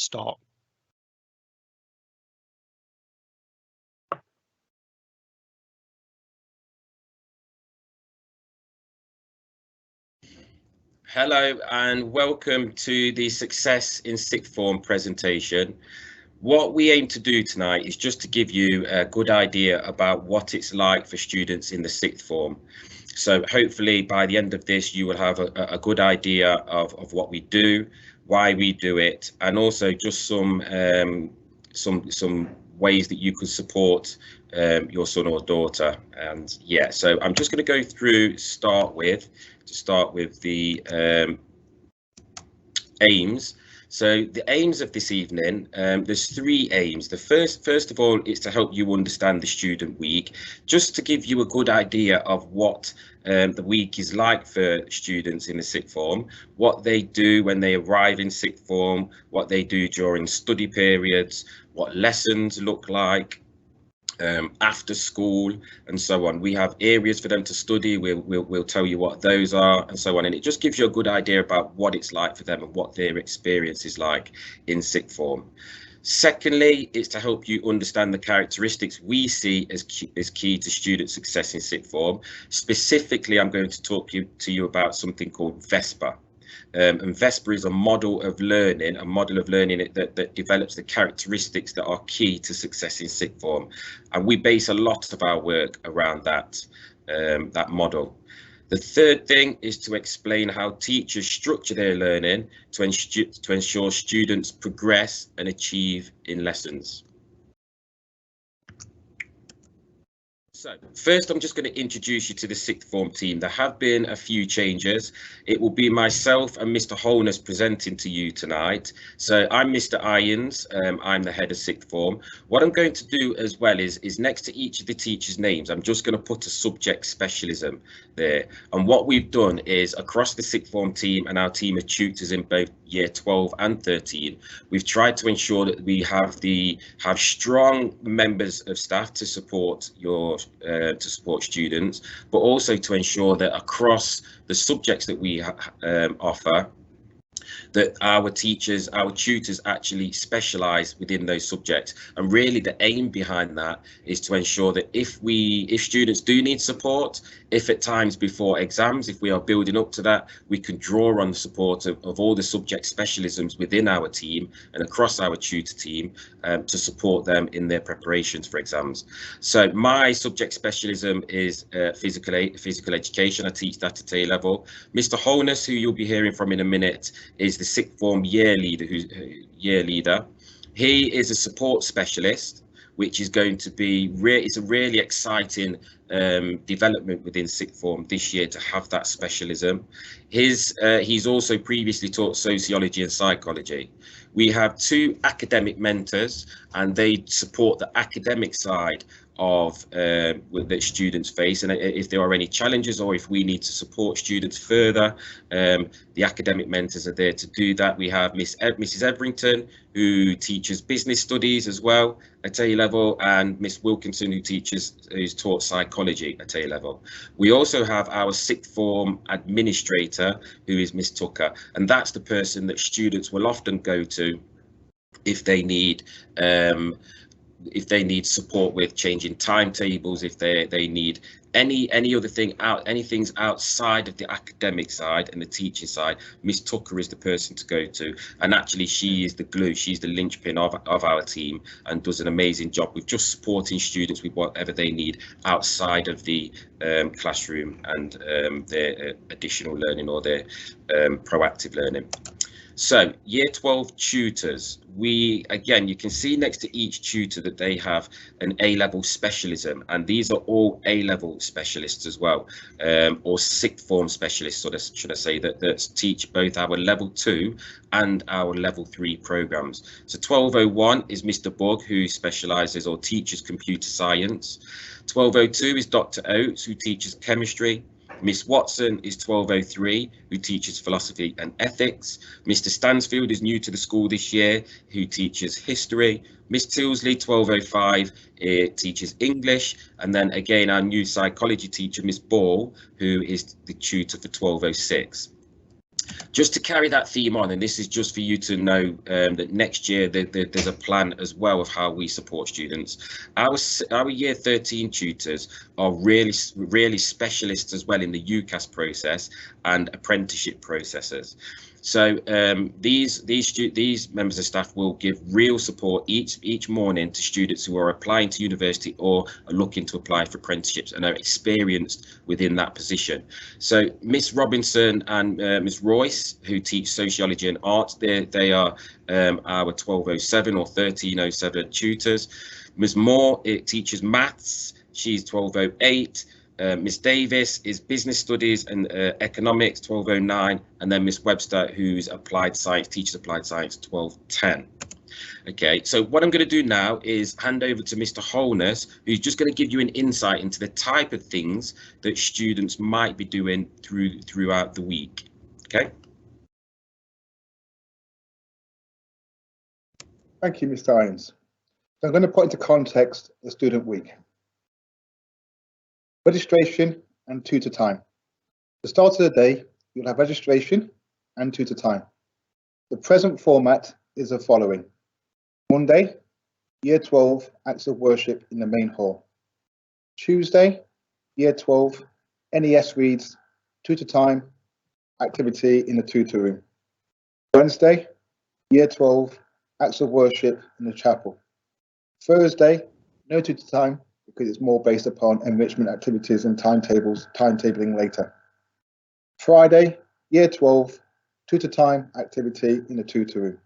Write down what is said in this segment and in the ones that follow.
start. Hello and welcome to the Success in Sixth Form presentation. What we aim to do tonight is just to give you a good idea about what it's like for students in the sixth form. So hopefully by the end of this you will have a good idea of what we do, why we do it, and also just some ways that you could support your son or daughter. And yeah, so I'm just going to go through to start with the aims. So the aims of this evening, there's three aims. The first of all, is to help you understand the student week, just to give you a good idea of what the week is like for students in the sixth form, what they do when they arrive in sixth form, what they do during study periods, what lessons look like, after school, and so on. We have areas for them to study. We'll tell you what those are, and so on. And it just gives you a good idea about what it's like for them and what their experience is like in sixth form. Secondly, it's to help you understand the characteristics we see as key to student success in sixth form. Specifically, I'm going to talk to you about something called VESPA. And VESPA is a model of learning that develops the characteristics that are key to success in sixth form, and we base a lot of our work around that model. The third thing is to explain how teachers structure their learning to ensure students progress and achieve in lessons. So first, I'm just going to introduce you to the sixth form team. There have been a few changes. It will be myself and Mr. Holness presenting to you tonight. So I'm Mr. Irons. I'm the head of sixth form. What I'm going to do as well is next to each of the teachers' names, I'm just going to put a subject specialism there. And what we've done is across the sixth form team and our team of tutors in both year 12 and 13, we've tried to ensure that we have strong members of staff to support students, but also to ensure that across the subjects that we offer, that our tutors actually specialize within those subjects. And really the aim behind that is to ensure that if students do need support, if at times before exams, if we are building up to that, we can draw on the support of all the subject specialisms within our team and across our tutor team to support them in their preparations for exams. So my subject specialism is physical education. I teach that at A level. Mr. Holness, who you'll be hearing from in a minute, is the sixth form year leader. He is a support specialist, which is going to be it's a really exciting development within sixth form this year to have that specialism. He's also previously taught sociology and psychology. We have two academic mentors, and they support the academic side of that students face, and if there are any challenges or if we need to support students further, the academic mentors are there to do that. We have Mrs. Everington, who teaches business studies as well at A level, and Miss Wilkinson, who's taught psychology at A level. We also have our sixth form administrator, who is Miss Tucker, and that's the person that students will often go to if they need support with changing timetables, if they need any other thing anything's outside of the academic side and the teaching side. Miss Tucker is the person to go to, and actually she is the glue, she's the linchpin of our team, and does an amazing job with just supporting students with whatever they need outside of the classroom and their additional learning or their proactive learning. So year 12 tutors, you can see next to each tutor that they have an A-level specialism, and these are all A-level specialists as well, or sixth form specialists, or should I say, that teach both our level 2 and our level 3 programs. So 1201 is Mr. Bug, who specialises or teaches computer science. 1202 is Dr. Oates, who teaches chemistry. Miss Watson is 1203, who teaches philosophy and ethics. Mr. Stansfield is new to the school this year, who teaches history. Miss Tilsley, 1205, teaches English. And then again, our new psychology teacher, Miss Ball, who is the tutor for 1206. Just to carry that theme on, and this is just for you to know that next year there's a plan as well of how we support students. Our year 13 tutors are really specialists as well in the UCAS process and apprenticeship processes. So these members of staff will give real support each morning to students who are applying to university or are looking to apply for apprenticeships and are experienced within that position. So Miss Robinson and Miss Royce, who teach sociology and art, they are our 1207 or 1307 tutors. Ms. Moore, it teaches maths. She's 1208. Miss Davis is business studies and economics, 1209, and then Miss Webster, who's applied science, teaches applied science, 1210. Okay, so what I'm going to do now is hand over to Mr. Holness, who's just going to give you an insight into the type of things that students might be doing throughout the week. Okay. Thank you, Mr. Irons. So I'm going to put into context the student week. Registration and tutor time. The start of the day, you'll have registration and tutor time. The present format is the following. Monday, Year 12, acts of worship in the main hall. Tuesday, Year 12, NES reads, tutor time, activity in the tutor room. Wednesday, Year 12, acts of worship in the chapel. Thursday, no tutor time, because it's more based upon enrichment activities and timetabling later. Friday, Year 12, tutor time activity in the tutor room.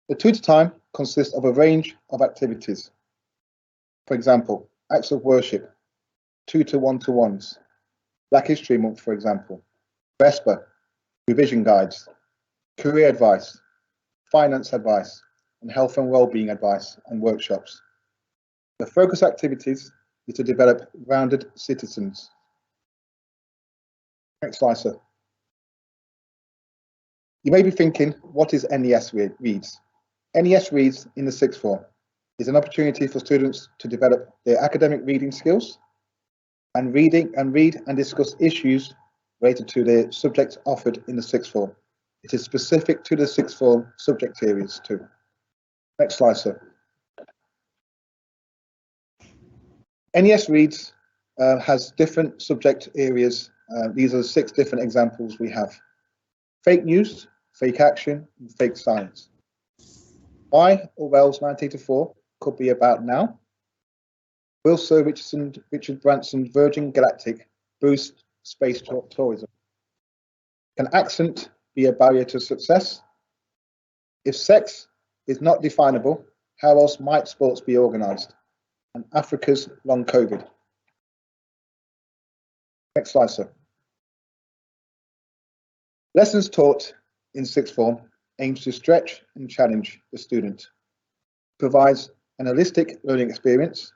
The tutor time consists of a range of activities. For example, acts of worship, tutor one-to-ones, Black History Month, for example, Vesper, revision guides, career advice, finance advice, and health and well-being advice and workshops. The focus activities is to develop rounded citizens. Next slide, sir. You may be thinking, what is NES Reads? NES Reads in the sixth form is an opportunity for students to develop their academic reading skills and read and discuss issues related to the subjects offered in the sixth form. It is specific to the sixth form subject areas too. Next slide, sir. NES Reads has different subject areas. These are 6 different examples we have. Fake news, fake action, and fake science. Why Orwell's 1984 could be about now. Will Sir Richard Branson's Virgin Galactic boost space tourism? Can accent be a barrier to success? If sex is not definable, how else might sports be organised? And Africa's long COVID. Next slide, sir. Lessons taught in sixth form aims to stretch and challenge the student, provides an holistic learning experience,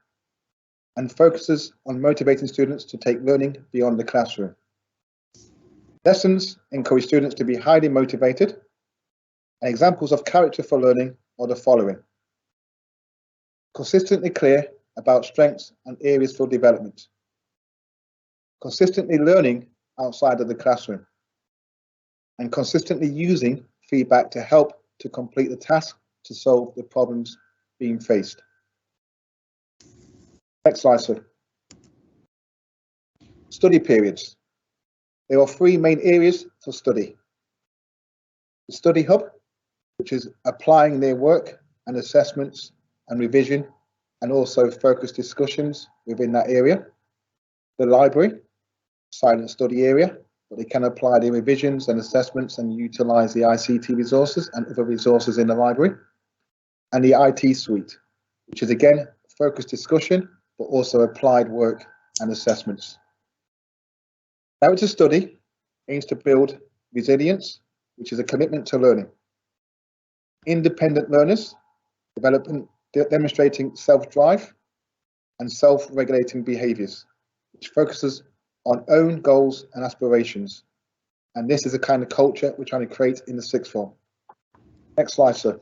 and focuses on motivating students to take learning beyond the classroom. Lessons encourage students to be highly motivated, and examples of character for learning are the following. Consistently clear about strengths and areas for development. Consistently learning outside of the classroom. And consistently using feedback to help to complete the task to solve the problems being faced. Next slide, sir. Study periods. There are 3 main areas for study. The study hub, which is applying their work and assessments and revision and also focused discussions within that area. The library, silent study area, but they can apply their revisions and assessments and utilize the ICT resources and other resources in the library. And the IT suite, which is again focused discussion, but also applied work and assessments. Character study aims to build resilience, which is a commitment to learning. Independent learners, demonstrating self-drive and self-regulating behaviors, which focuses on own goals and aspirations. And this is the kind of culture we're trying to create in the sixth form. Next slide, sir.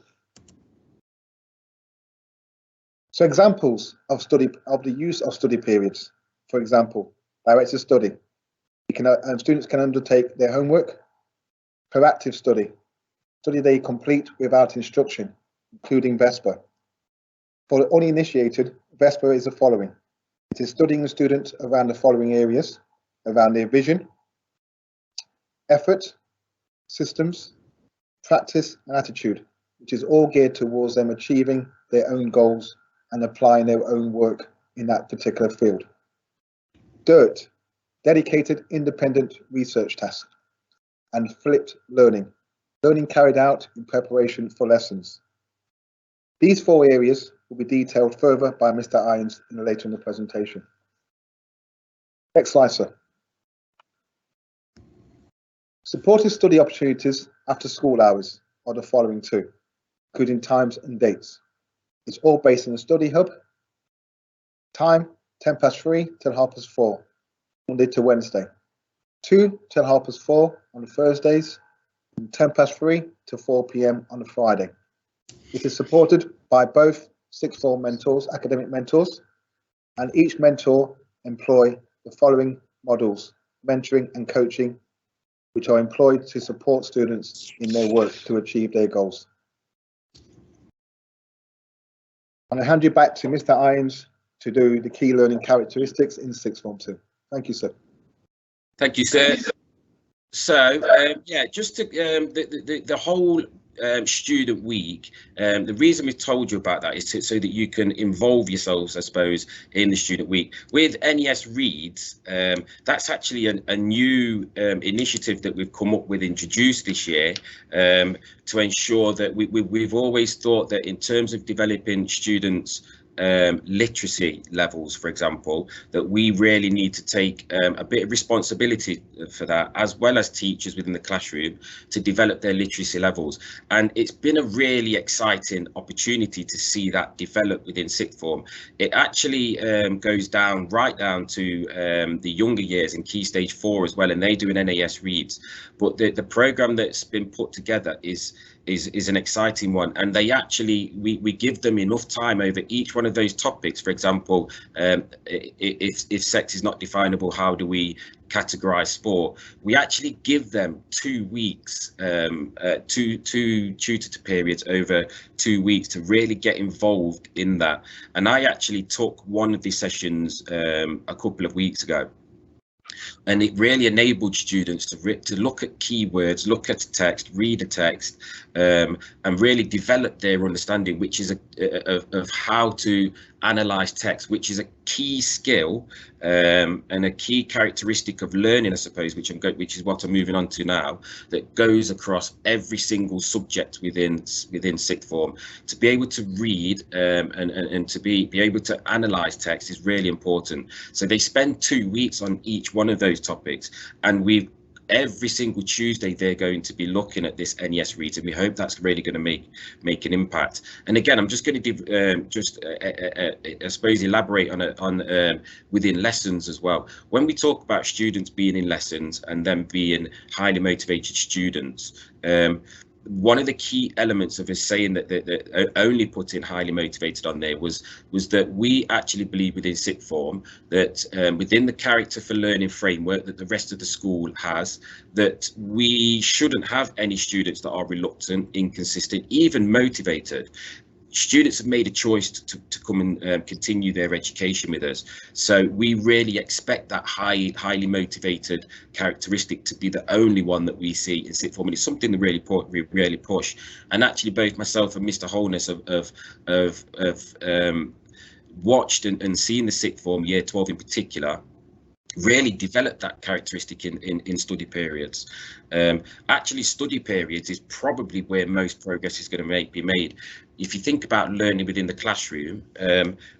So examples of the use of study periods. For example, directed study. Students can undertake their homework, Proactive study they complete without instruction, including Vesper. For the uninitiated, Vesper is the following. It is studying the student around the following areas, around their vision, effort, systems, practice, and attitude, which is all geared towards them achieving their own goals and applying their own work in that particular field. DIRT, dedicated independent research task. And flipped learning carried out in preparation for lessons. These 4 areas will be detailed further by Mr. Irons later in the presentation. Next slide, sir. Supported study opportunities after school hours are the following 2, including times and dates. It's all based on the study hub. Time, 3:10 till 4:30, Monday to Wednesday. 2 till 4:30 on the Thursdays, and 3:10 to 4 p.m. on a Friday. It is supported by both sixth form mentors, academic mentors, and each mentor employ the following models: mentoring and coaching, which are employed to support students in their work to achieve their goals. And I hand you back to Mr. Irons to do the key learning characteristics in sixth form 2. Thank you, sir. Thank you, sir. So, yeah, just to, the whole student week, the reason we've told you about that is so that you can involve yourselves, I suppose, in the student week. With NES Reads, that's actually a new initiative that we've come up with, introduced this year, to ensure that we've always thought that in terms of developing students' literacy levels, for example, that we really need to take a bit of responsibility for that, as well as teachers within the classroom, to develop their literacy levels. And it's been a really exciting opportunity to see that develop within sixth form. It actually goes right down to the younger years in Key Stage 4 as well, and they do an NAS Reads. But the program that's been put together is an exciting one, and they actually we give them enough time over each one of those topics. For example, if sex is not definable, how do we categorize sport? We actually give them 2 weeks, two tutor periods over 2 weeks to really get involved in that. And I actually took one of these sessions a couple of weeks ago. And it really enabled students to look at keywords, look at text, read a text, and really develop their understanding, which is of how to analyze text, which is a key skill and a key characteristic of learning, I suppose, which is what I'm moving on to now, that goes across every single subject within sixth form. To be able to read and to be able to analyze text is really important. So they spend 2 weeks on each one of those topics, and every single Tuesday they're going to be looking at this NES Reads, and we hope that's really going to make an impact. And again, I'm just going to I suppose elaborate on within lessons as well. When we talk about students being in lessons and them being highly motivated students, one of the key elements of us saying that only putting highly motivated on there was that we actually believe within sixth form that within the character for learning framework that the rest of the school has, that we shouldn't have any students that are reluctant, inconsistent, even motivated. Students have made a choice to come and continue their education with us. So we really expect that highly motivated characteristic to be the only one that we see in sixth form. And it's something that we really push. And actually both myself and Mr. Holness have watched and seen the sixth form, year 12 in particular, really develop that characteristic in study periods. Actually, study periods is probably where most progress is going to be made. If you think about learning within the classroom,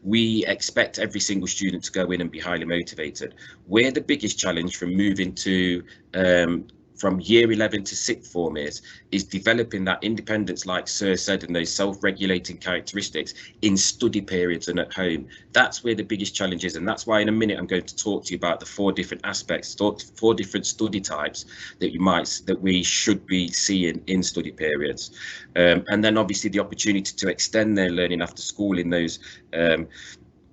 we expect every single student to go in and be highly motivated. Where the biggest challenge from moving to from year 11 to sixth form is developing that independence, like Sir said, and those self-regulating characteristics in study periods and at home. That's where the biggest challenge is, and that's why in a minute I'm going to talk to you about the 4 different aspects, 4 different study types that we should be seeing in study periods, and then obviously the opportunity to extend their learning after school in those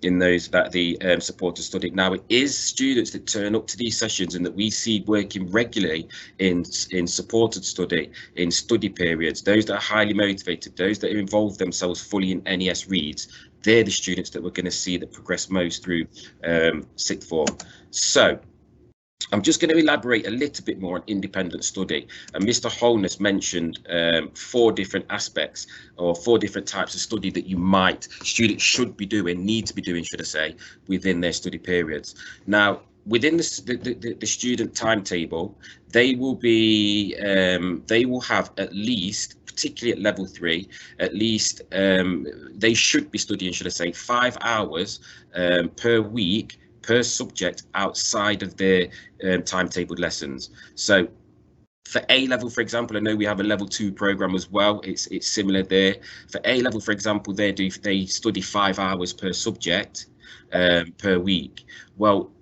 in those that the supported study. Now, it is students that turn up to these sessions and that we see working regularly in supported study, in study periods, those that are highly motivated, those that involve themselves fully in NES reads. They're the students that we're going to see that progress most through sixth form. So I'm just going to elaborate a little bit more on independent study. And Mr. Holness mentioned 4 different aspects, or 4 different types of study that students should be doing, need to be doing, should I say, within their study periods. Now, within the student timetable, they will have at least, particularly at level 3, at least they should be studying, should I say, 5 hours per week per subject outside of their timetabled lessons. So for A level, for example, I know we have a level 2 program as well. It's similar there. For A level, for example, they study 5 hours per subject per week. Well,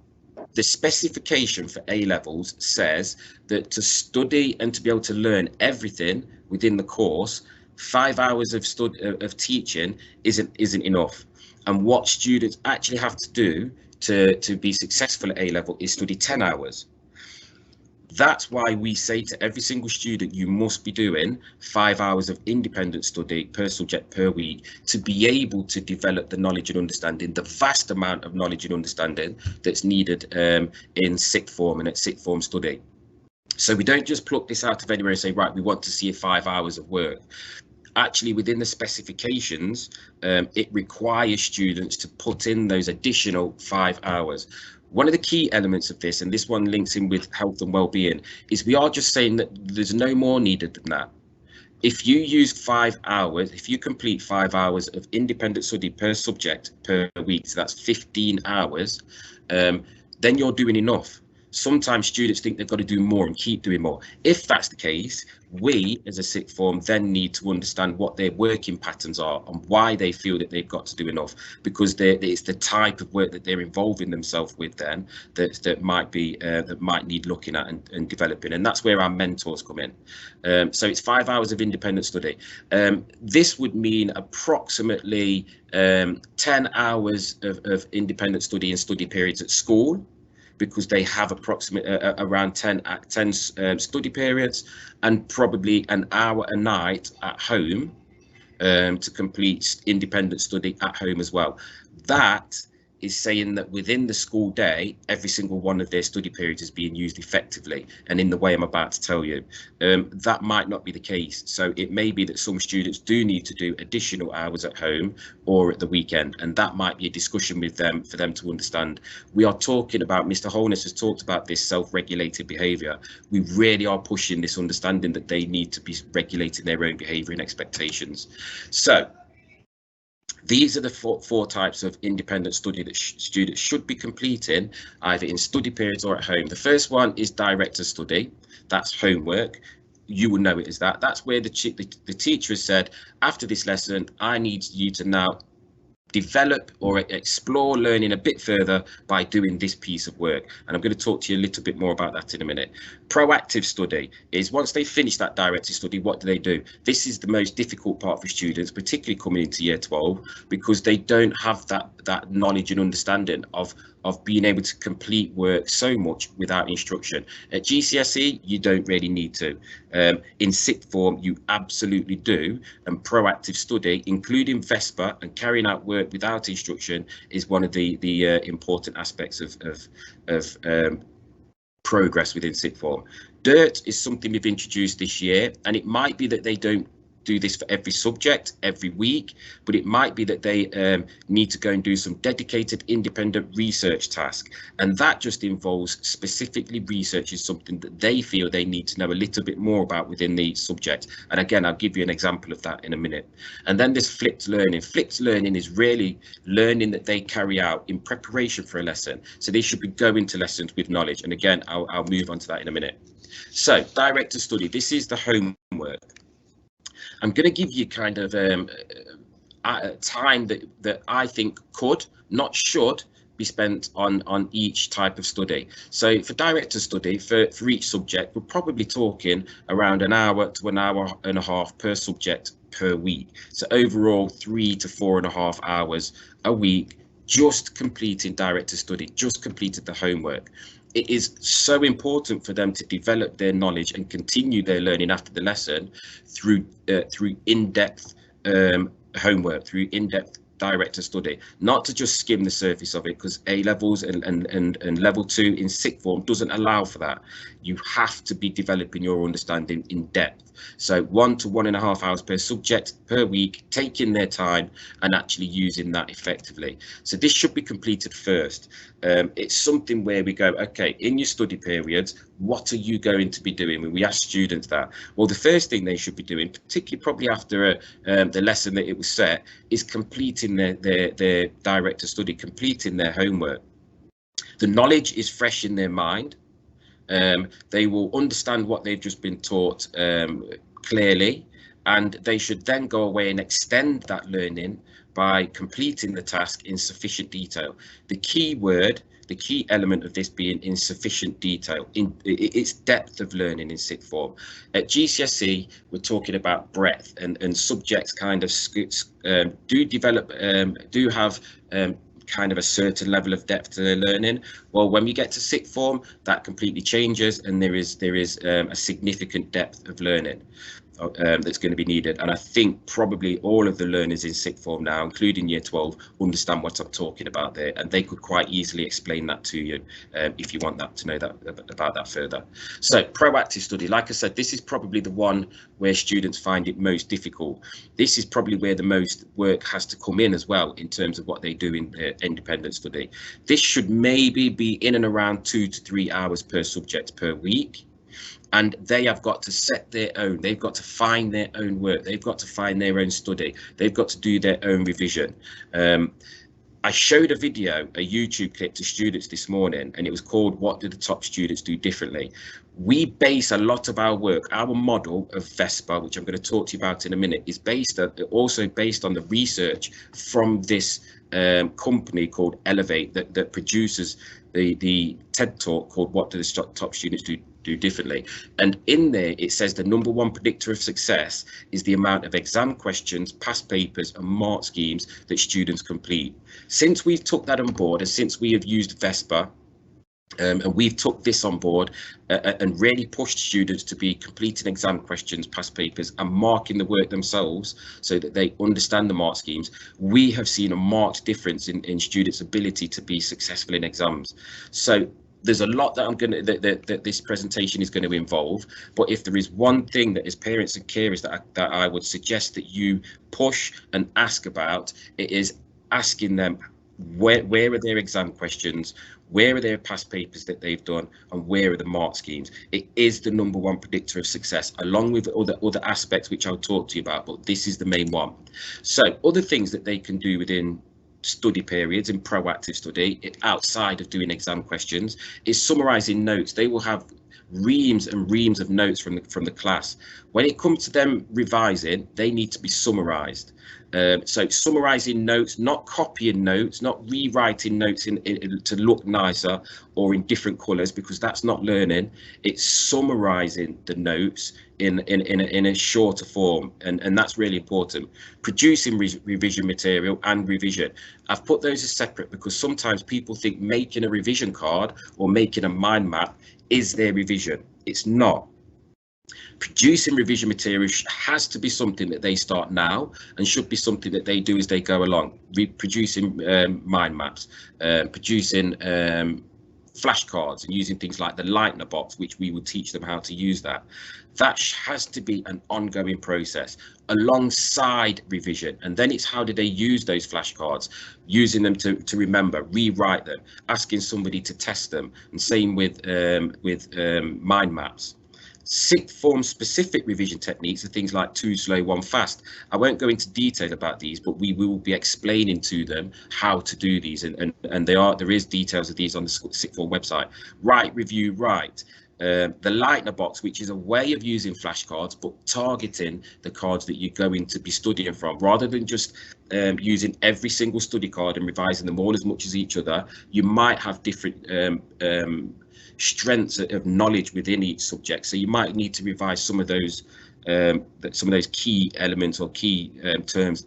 the specification for A levels says that to study and to be able to learn everything within the course, 5 hours of teaching isn't enough. And what students actually have to do to be successful at A level is study 10 hours. That's why we say to every single student, you must be doing 5 hours of independent study per subject per week to be able to develop the knowledge and understanding, the vast amount of knowledge and understanding that's needed in sixth form and at sixth form study. So we don't just pluck this out of anywhere and say, right, we want to see 5 hours of work. Actually, within the specifications, it requires students to put in those additional 5 hours. One of the key elements of this, and this one links in with health and well-being, is we are just saying that there's no more needed than that. If you use 5 hours, if you complete 5 hours of independent study per subject per week, so that's 15 hours, then you're doing enough. Sometimes students think they've got to do more and keep doing more. If that's the case, we as a sixth form then need to understand what their working patterns are and why they feel that they've got to do enough, because it's the type of work that they're involving themselves with then that might need looking at and developing, and that's where our mentors come in. So it's 5 hours of independent study. This would mean approximately 10 hours of independent study and study periods at school, because they have approximately around 10 study periods, and probably an hour a night at home to complete independent study at home as well. That is saying that within the school day, every single one of their study periods is being used effectively and in the way I'm about to tell you. That might not be the case. So it may be that some students do need to do additional hours at home or at the weekend, and that might be a discussion with them for them to understand. We are talking about, Mr. Holness has talked about this self-regulated behaviour. We really are pushing this understanding that they need to be regulating their own behaviour and expectations. So these are the four types of independent study that students should be completing either in study periods or at home. The first one is directed study. That's homework. You will know it as that. That's where the teacher has said, after this lesson, I need you to now develop or explore learning a bit further by doing this piece of work, and I'm going to talk to you a little bit more about that in a minute. Proactive study is once they finish that directed study, what do? This is the most difficult part for students, particularly coming into year 12, because they don't have that knowledge and understanding of being able to complete work so much without instruction. At GCSE, you don't really need to. In sixth form, you absolutely do. And proactive study, including VESPA and carrying out work without instruction, is one of the important aspects of progress within sixth form. DIRT is something we've introduced this year, and it might be that they don't do this for every subject every week, but it might be that they need to go and do some dedicated independent research task, and that just involves specifically researching something that they feel they need to know a little bit more about within the subject. And again, I'll give you an example of that in a minute. And then there's flipped learning. Flipped learning is really learning that they carry out in preparation for a lesson, so they should be going to lessons with knowledge. And again, I'll move on to that in a minute. So directed study, this is the homework. I'm going to give you kind of time that I think could, not should, be spent on each type of study. So for directed study, for each subject, we're probably talking around an hour to an hour and a half per subject per week. So overall, 3 to 4.5 hours a week just completing direct to study, just completed the homework. It is so important for them to develop their knowledge and continue their learning after the lesson through in-depth homework, through in-depth direct to study, not to just skim the surface of it, because A levels and level 2 in sixth form doesn't allow for that. You have to be developing your understanding in depth. So 1 to 1.5 hours per subject per week, taking their time and actually using that effectively. So this should be completed first. It's something where we go, okay, in your study periods, what are you going to be doing? When we ask students that, well, the first thing they should be doing, particularly probably after the lesson that it was set, is completing their direct to study, completing their homework. The knowledge is fresh in their mind. They will understand what they've just been taught clearly, and they should then go away and extend that learning by completing the task in sufficient detail. The key word, the key element of this being in sufficient detail, it's depth of learning in sixth form. At GCSE, we're talking about breadth, and subjects kind of do have kind of a certain level of depth to their learning. Well, when we get to sixth form, that completely changes, and there is a significant depth of learning that's going to be needed. And I think probably all of the learners in sixth form now, including year 12, understand what I'm talking about there, and they could quite easily explain that to you if you want that to know that about that further. So proactive study, like I said, this is probably the one where students find it most difficult. This is probably where the most work has to come in as well, in terms of what they do in independent study. This should maybe be in and around 2 to 3 hours per subject per week. And they have got to set their own, they've got to find their own work, they've got to find their own study, they've got to do their own revision. I showed a video, a YouTube clip to students this morning, and it was called "What do the top students do differently?" We base a lot of our work, our model of VESPA, which I'm going to talk to you about in a minute, is also based on the research from this company called Elevate that produces the TED Talk called "What do the top students do differently?" And in there it says the #1 predictor of success is the amount of exam questions, past papers and mark schemes that students complete. Since we've took that on board, and since we have used VESPA, and we've took this on board and really pushed students to be completing exam questions, past papers and marking the work themselves so that they understand the mark schemes, we have seen a marked difference in students' ability to be successful in exams. So there's a lot that this presentation is going to involve, but if there is one thing that as parents and carers that I would suggest that you push and ask about, it is asking them where are their exam questions, where are their past papers that they've done, and where are the mark schemes. It is the #1 predictor of success, along with other aspects which I'll talk to you about, but this is the main one. So other things that they can do within study periods and proactive study outside of doing exam questions is summarizing notes. They will have reams and reams of notes from the class. When it comes to them revising, they need to be summarized. So summarizing notes, not copying notes, not rewriting notes to look nicer or in different colors, because that's not learning. It's summarizing the notes in a shorter form, and that's really important. Producing revision material and revision, I've put those as separate because sometimes people think making a revision card or making a mind map is their revision. It's not. Producing revision material has to be something that they start now and should be something that they do as they go along. Producing mind maps, producing flashcards, and using things like the Lightner box, which we would teach them how to use that. That has to be an ongoing process alongside revision. And then it's how do they use those flashcards, using them to remember, rewrite them, asking somebody to test them, and same with mind maps. Sixth form specific revision techniques are things like 2 slow, 1 fast. I won't go into detail about these, but we will be explaining to them how to do these, and there is details of these on the sixth form website. Write, review, write. The Lightner box, which is a way of using flashcards but targeting the cards that you're going to be studying from, rather than just using every single study card and revising them all as much as each other. You might have different strengths of knowledge within each subject, so you might need to revise some of those key elements or key terms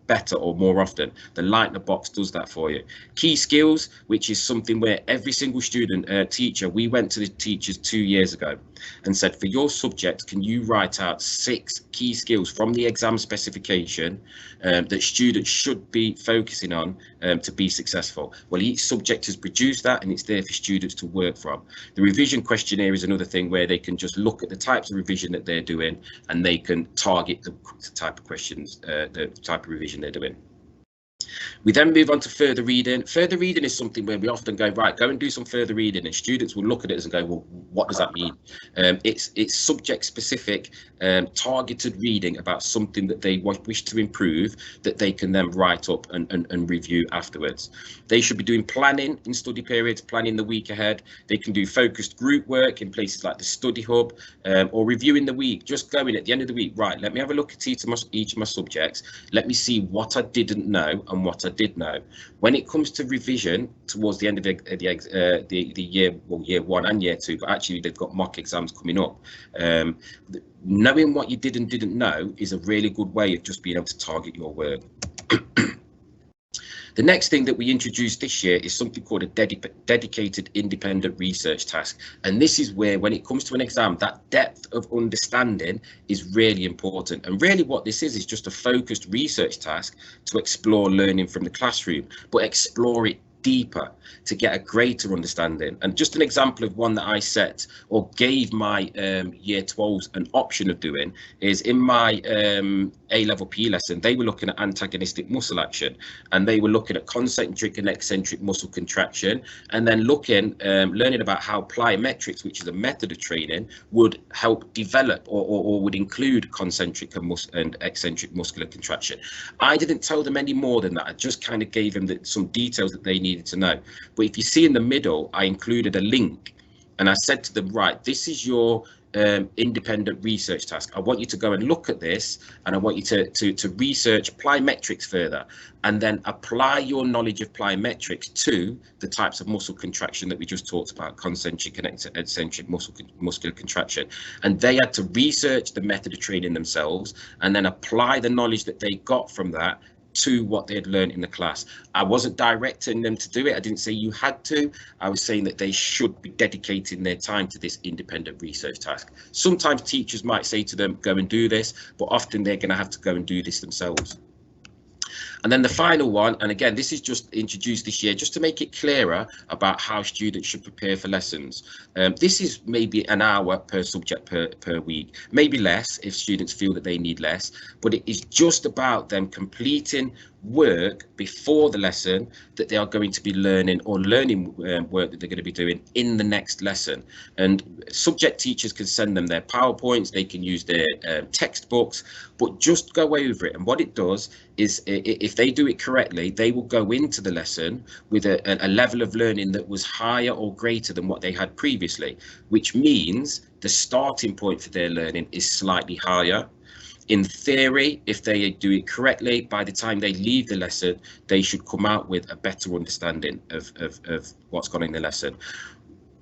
better or more often. The light in the box does that for you. Key skills, which is something where every single student, teacher, we went to the teachers 2 years ago and said, for your subject, can you write out 6 key skills from the exam specification that students should be focusing on to be successful? Well, each subject has produced that, and it's there for students to work from. The revision questionnaire is another thing where they can just look at the types of revision that they're doing, and they can target the type of questions, the type of revision they're doing. We then move on to further reading. Further reading is something where we often go, right, go and do some further reading, and students will look at it and go, well, what does that mean? It's subject specific, targeted reading about something that they wish to improve, that they can then write up and review afterwards. They should be doing planning in study periods, planning the week ahead. They can do focused group work in places like the study hub, or reviewing the week, just going at the end of the week, right, let me have a look at each of my subjects. Let me see what I didn't know and what I did know. When it comes to revision towards the end of the year, well, year 1 and year 2, but actually they've got mock exams coming up. Knowing what you did and didn't know is a really good way of just being able to target your work. The next thing that we introduced this year is something called a dedicated independent research task. And this is where, when it comes to an exam, that depth of understanding is really important. And really what this is just a focused research task to explore learning from the classroom, but explore it deeper to get a greater understanding. And just an example of one that I set or gave my year 12s an option of doing is in my A-level PE lesson. They were looking at antagonistic muscle action, and they were looking at concentric and eccentric muscle contraction, and then learning about how plyometrics, which is a method of training, would help develop or would include concentric and eccentric muscular contraction. I didn't tell them any more than that. I just kind of gave them some details that they needed to know. But if you see in the middle, I included a link, and I said to them, right, this is your independent research task. I want you to go and look at this, and I want you to research plyometrics further, and then apply your knowledge of plyometrics to the types of muscle contraction that we just talked about, concentric and eccentric muscular contraction. And they had to research the method of training themselves, and then apply the knowledge that they got from that to what they had learned in the class. I wasn't directing them to do it. I didn't say you had to. I was saying that they should be dedicating their time to this independent research task. Sometimes teachers might say to them, go and do this, but often they're going to have to go and do this themselves. And then the final one, and again, this is just introduced this year, just to make it clearer about how students should prepare for lessons. This is maybe an hour per subject per week, maybe less if students feel that they need less, but it is just about them completing work before the lesson that they are going to be learning, or learning work that they're going to be doing in the next lesson. And subject teachers can send them their PowerPoints, they can use their textbooks, but just go over it. And what it does is, if they do it correctly, they will go into the lesson with a level of learning that was higher or greater than what they had previously, which means the starting point for their learning is slightly higher. In theory, if they do it correctly, by the time they leave the lesson, they should come out with a better understanding of what's gone in the lesson.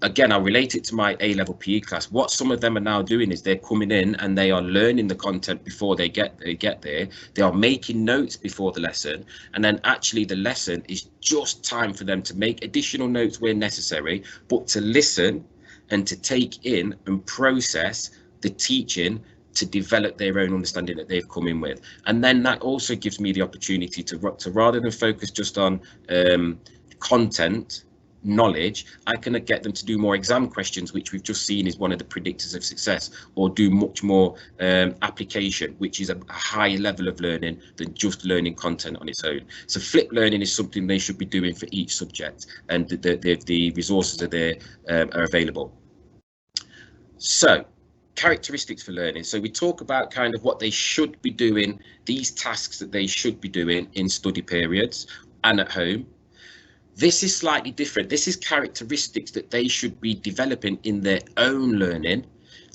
Again, I'll relate it to my A-level PE class. What some of them are now doing is they're coming in and they are learning the content before they get there. They are making notes before the lesson, and then actually the lesson is just time for them to make additional notes where necessary, but to listen and to take in and process the teaching to develop their own understanding that they've come in with. And then that also gives me the opportunity to rather than focus just on content, knowledge, I can get them to do more exam questions, which we've just seen is one of the predictors of success, or do much more application, which is a higher level of learning than just learning content on its own. So flipped learning is something they should be doing for each subject, and the resources are there, are available. So characteristics for learning. So we talk about kind of what they should be doing, these tasks that they should be doing in study periods and at home. This is slightly different. This is characteristics that they should be developing in their own learning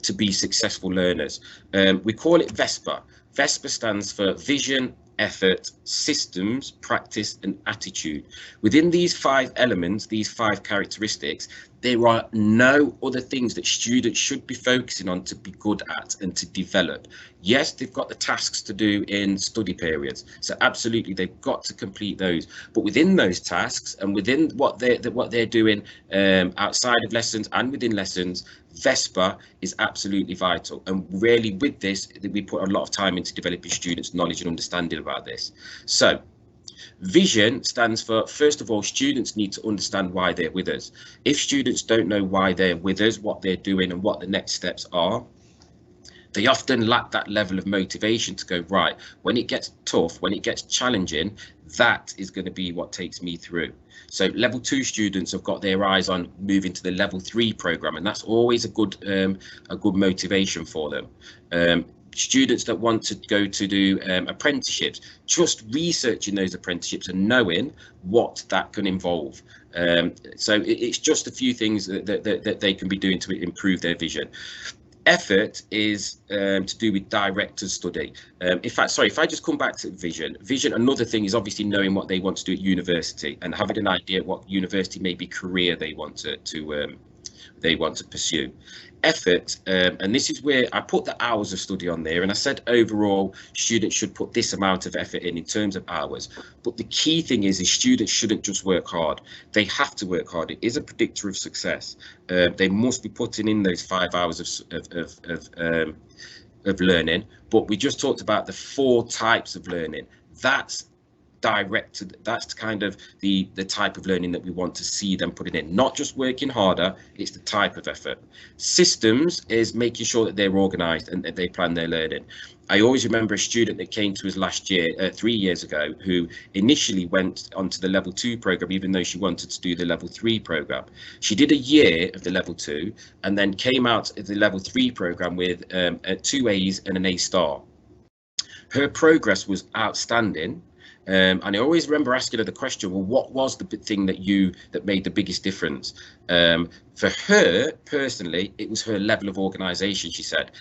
to be successful learners. We call it VESPA. VESPA stands for Vision, Effort, Systems, Practice and Attitude. Within these 5 elements, these 5 characteristics, there are no other things that students should be focusing on to be good at and to develop. Yes, they've got the tasks to do in study periods, so absolutely they've got to complete those. But within those tasks and within what they're doing outside of lessons and within lessons, Vespa is absolutely vital. And really, with this, we put a lot of time into developing students' knowledge and understanding about this. So Vision stands for, first of all, students need to understand why they're with us. If students don't know why they're with us, what they're doing and what the next steps are, they often lack that level of motivation to go, right, when it gets tough, when it gets challenging, that is going to be what takes me through. So level 2 students have got their eyes on moving to the level 3 program, and that's always a good motivation for them. Students that want to go to do apprenticeships, just researching those apprenticeships and knowing what that can involve. So it's just a few things that they can be doing to improve their vision. Effort is to do with director's study. If I just come back to vision, another thing is obviously knowing what they want to do at university and having an idea what university, maybe career they want to pursue. Effort, and this is where I put the hours of study on there, and I said overall students should put this amount of effort in terms of hours, but the key thing is students shouldn't just work hard, they have to work hard. It is a predictor of success. They must be putting in those 5 hours of learning, but we just talked about the 4 types of learning. That's directed, that's kind of the type of learning that we want to see them putting in, not just working harder, it's the type of effort. Systems is making sure that they're organized and that they plan their learning. I always remember a student that came to us last year, 3 years ago, who initially went onto the level 2 program, even though she wanted to do the level 3 program. She did a year of the level 2 and then came out of the level 3 program with 2 A's and an A star. Her progress was outstanding. And I always remember asking her the question, well, what was the thing that made the biggest difference? For her personally, it was her level of organization. She said,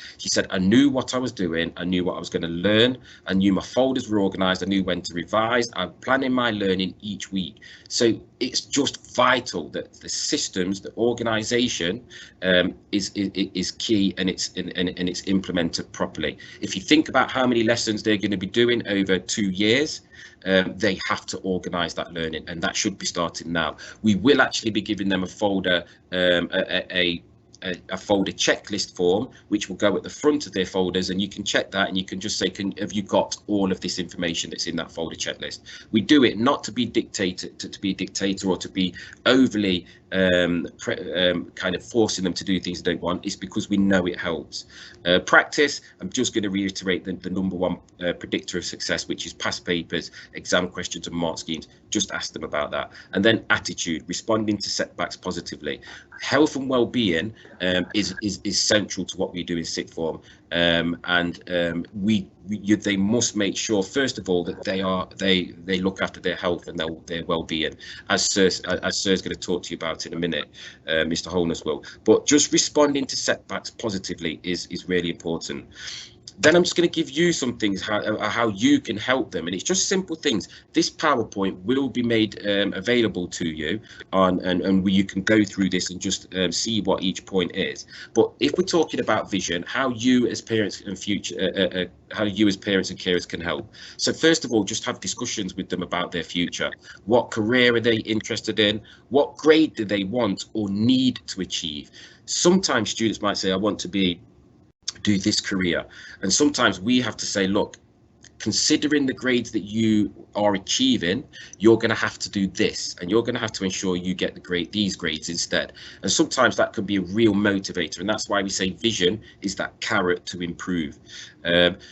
I knew what I was doing, I knew what I was going to learn, I knew my folders were organized, I knew when to revise, I'm planning my learning each week. So it's just vital that the systems, the organization is key, and it's implemented properly. If you think about how many lessons they're going to be doing over 2 years, they have to organize that learning, and that should be starting now. We will actually be giving them a folder, a folder checklist form, which will go at the front of their folders, and you can check that and you can just say, have you got all of this information that's in that folder checklist? We do it not to be a dictator or to be overly kind of forcing them to do things they don't want. It's because we know it helps. Practice, I'm just going to reiterate the number 1 predictor of success, which is past papers, exam questions and mark schemes. Just ask them about that. And then attitude, responding to setbacks positively. Health and well-being is central to what we do in sixth form, and they must make sure, first of all, that they look after their health and their well-being, as Sir's going to talk to you about in a minute, Mr. Holness will. But just responding to setbacks positively is really important. Then I'm just going to give you some things how you can help them, and it's just simple things. This PowerPoint will be made available to you and you can go through this and just see what each point is. But if we're talking about vision, how you as parents and how you as parents and carers can help. So first of all, just have discussions with them about their future. What career are they interested in? What grade do they want or need to achieve? Sometimes students might say, I want to do this career, and sometimes we have to say, look, considering the grades that you are achieving, you're going to have to do this, and you're going to have to ensure you get these grades instead. And sometimes that can be a real motivator, and that's why we say vision is that carrot to improve.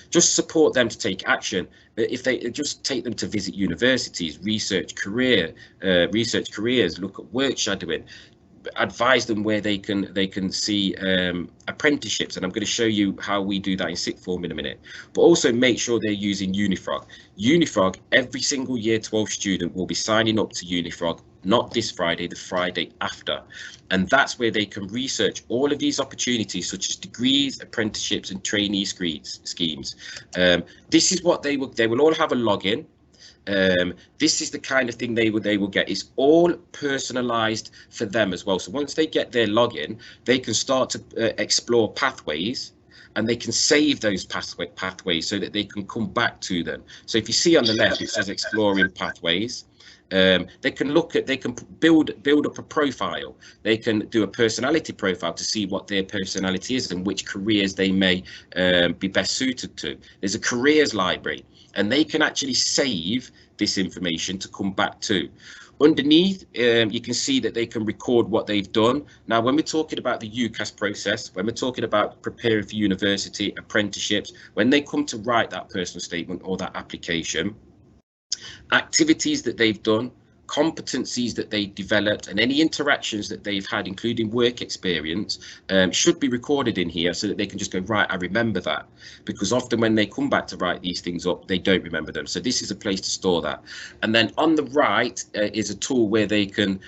Just support them to take action. If they just take them to visit universities, research careers, look at work shadowing, advise them where they can see apprenticeships, and I'm going to show you how we do that in sixth form in a minute. But also make sure they're using Unifrog. Unifrog, every single year 12 student will be signing up to Unifrog, not this Friday, the Friday after, and that's where they can research all of these opportunities such as degrees, apprenticeships and trainee schemes. This is what they will all have a login. This is the kind of thing they will get. It's all personalized for them as well. So once they get their login, they can start to explore pathways, and they can save those pathways so that they can come back to them. So if you see on the left, it says exploring pathways. They can build up a profile. They can do a personality profile to see what their personality is and which careers they may be best suited to. There's a careers library, and they can actually save this information to come back to. Underneath, you can see that they can record what they've done. Now, when we're talking about the UCAS process, when we're talking about preparing for university, apprenticeships, when they come to write that personal statement or that application, activities that they've done, competencies that they've developed, and any interactions that they've had, including work experience, should be recorded in here so that they can just go, right, I remember that. Because often when they come back to write these things up, they don't remember them. So this is a place to store that. And then on the right is a tool where they can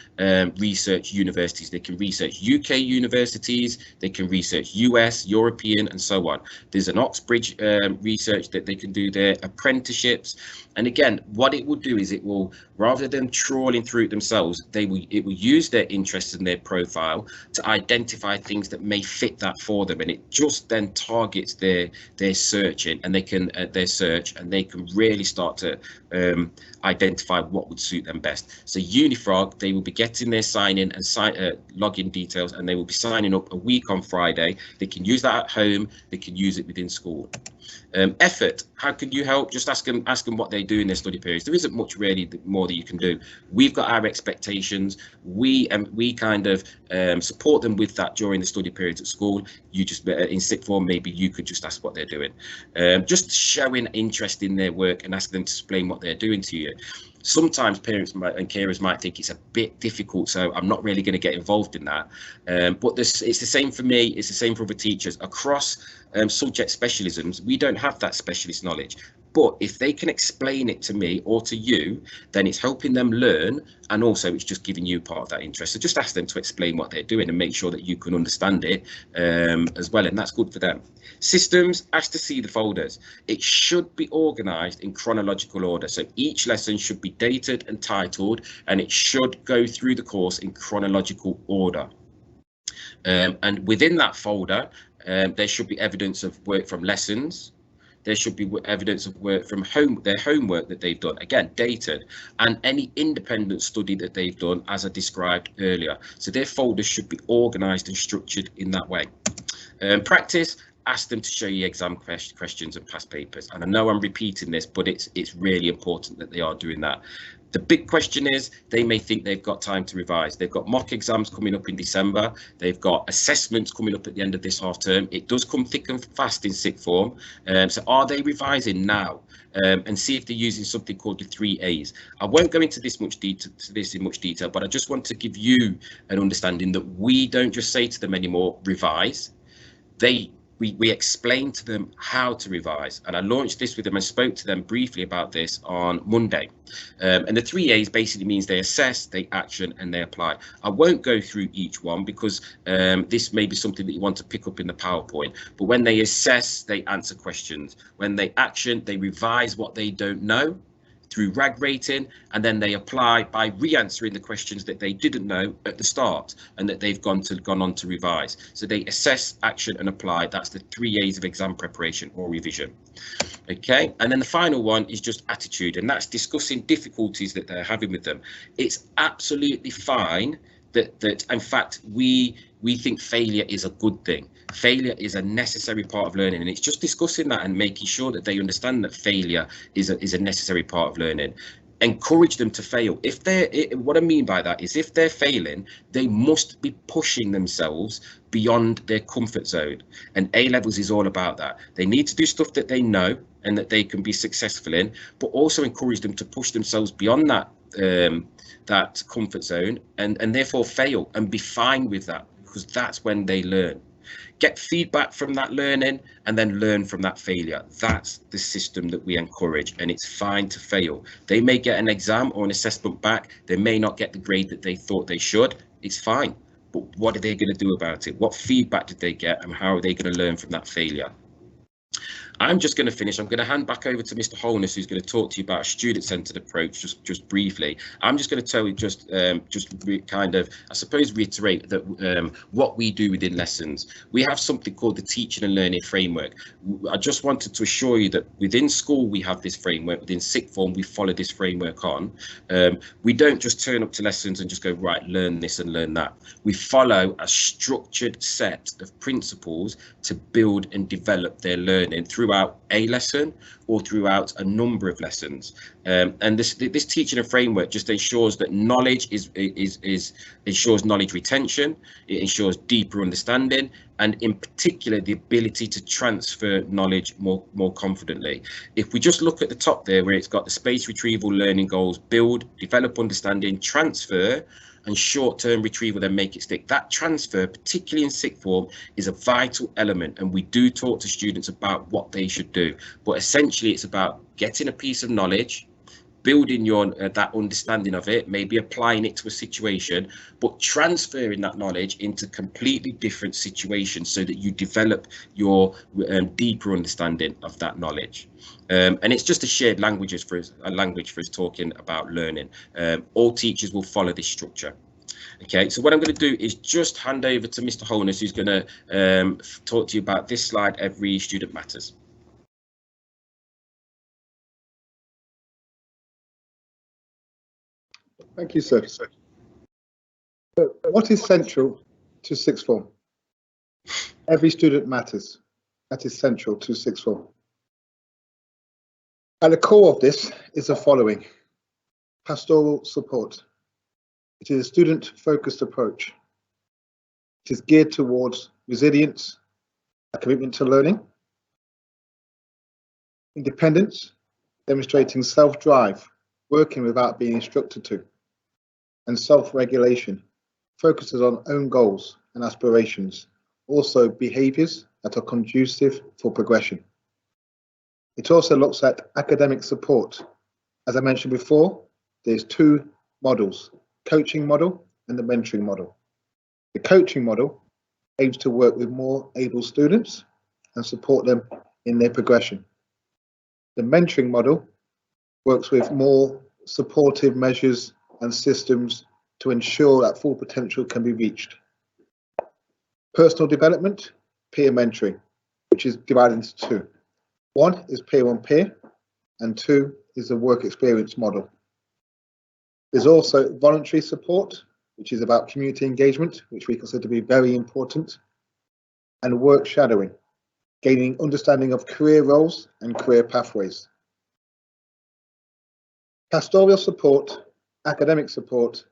research universities. They can research UK universities, they can research US, European, and so on. There's an Oxbridge research that they can do there, apprenticeships. And again, what it will do is it will, rather than trawling through it themselves, it will use their interests and their profile to identify things that may fit that for them, and it just then targets their searching, and they can their search, and they can really start to identify what would suit them best. So Unifrog, they will be getting their sign in and login details, and they will be signing up a week on Friday. They can use that at home, they can use it within school. Effort, how can you help? Just ask them what they do in their study periods. There isn't much really more that you can do. We've got our expectations. We kind of support them with that during the study periods at school. You just in sixth form, maybe you could just ask what they're doing. Just showing interest in their work and ask them to explain what they're doing to you. Sometimes parents and carers might think it's a bit difficult, so I'm not really going to get involved in that. But it's the same for me. It's the same for other teachers across subject specialisms. We don't have that specialist knowledge. But if they can explain it to me or to you, then it's helping them learn, and also it's just giving you part of that interest. So just ask them to explain what they're doing and make sure that you can understand it as well, and that's good for them. Systems, ask to see the folders. It should be organised in chronological order. So each lesson should be dated and titled, and it should go through the course in chronological order. And within that folder, there should be evidence of work from lessons. There should be evidence of work from their homework that they've done, again dated, and any independent study that they've done, as I described earlier. So their folders should be organised and structured in that way. Practice, ask them to show you exam questions and past papers. And I know I'm repeating this, but it's really important that they are doing that. The big question is, they may think they've got time to revise. They've got mock exams coming up in December. They've got assessments coming up at the end of this half term. It does come thick and fast in sixth form. So are they revising now? And see if they're using something called the 3 A's. I won't go into this in much detail, but I just want to give you an understanding that we don't just say to them anymore, revise. We explain to them how to revise, and I launched this with them and spoke to them briefly about this on Monday. And the 3 A's basically means they assess, they action, and they apply. I won't go through each one because this may be something that you want to pick up in the PowerPoint, but when they assess, they answer questions. When they action, they revise what they don't know through RAG rating, and then they apply by re-answering the questions that they didn't know at the start and that they've gone on to revise. So they assess, action, and apply. That's the 3 A's of exam preparation or revision. Okay, and then the final one is just attitude, and that's discussing difficulties that they're having with them. It's absolutely fine that in fact we think failure is a good thing. Failure is a necessary part of learning, and it's just discussing that and making sure that they understand that failure is a necessary part of learning. Encourage them to fail. What I mean by that is, if they're failing, they must be pushing themselves beyond their comfort zone, and A levels is all about that. They need to do stuff that they know and that they can be successful in, but also encourage them to push themselves beyond that that comfort zone and therefore fail, and be fine with that, because that's when they learn. Get feedback from that learning and then learn from that failure. That's the system that we encourage, and it's fine to fail. They may get an exam or an assessment back. They may not get the grade that they thought they should. It's fine. But what are they going to do about it? What feedback did they get, and how are they going to learn from that failure? I'm just going to finish. I'm going to hand back over to Mr. Holness, who's going to talk to you about a student-centered approach just briefly. I'm just going to tell you kind of, I suppose, reiterate that what we do within lessons. We have something called the teaching and learning framework. I just wanted to assure you that within school we have this framework. Within sixth form we follow this framework on. We don't just turn up to lessons and just go, right, learn this and learn that. We follow a structured set of principles to build and develop their learning throughout a lesson or throughout a number of lessons. And this teaching and framework just ensures that knowledge ensures knowledge retention. It ensures deeper understanding, and in particular the ability to transfer knowledge more confidently. If we just look at the top there where it's got the space retrieval learning goals: build, develop understanding, transfer, and short-term retrieval, then make it stick. That transfer, particularly in sixth form, is a vital element, and we do talk to students about what they should do. But essentially it's about getting a piece of knowledge, building your that understanding of it, maybe applying it to a situation, but transferring that knowledge into completely different situations so that you develop your deeper understanding of that knowledge. And it's just a shared language for us talking about learning. All teachers will follow this structure. Okay, so what I'm going to do is just hand over to Mr. Holness, who's going to talk to you about this slide, Every Student Matters. Thank you, sir. What is central to sixth form? Every student matters. That is central to sixth form. At the core of this is the following: pastoral support. It is a student-focused approach. It is geared towards resilience, a commitment to learning, independence, demonstrating self-drive, working without being instructed to, and self-regulation, focuses on own goals and aspirations, also behaviours that are conducive for progression. It also looks at academic support. As I mentioned before, there's two models: coaching model and the mentoring model. The coaching model aims to work with more able students and support them in their progression. The mentoring model works with more supportive measures and systems to ensure that full potential can be reached. Personal development, peer mentoring, which is divided into two. One is peer-on-peer, and two is the work experience model. There's also voluntary support, which is about community engagement, which we consider to be very important, and work shadowing, gaining understanding of career roles and career pathways. Pastoral support, academic support,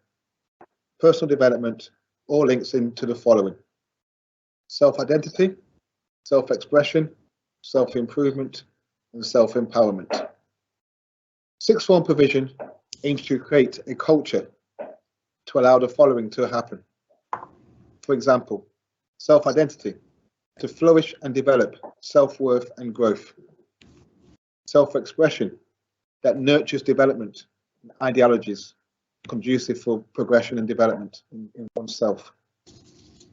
personal development all links into the following: self-identity, self-expression, self-improvement, and self-empowerment. Sixth form provision aims to create a culture to allow the following to happen. For example, self-identity, to flourish and develop self-worth and growth. Self-expression, that nurtures development and ideologies conducive for progression and development in oneself.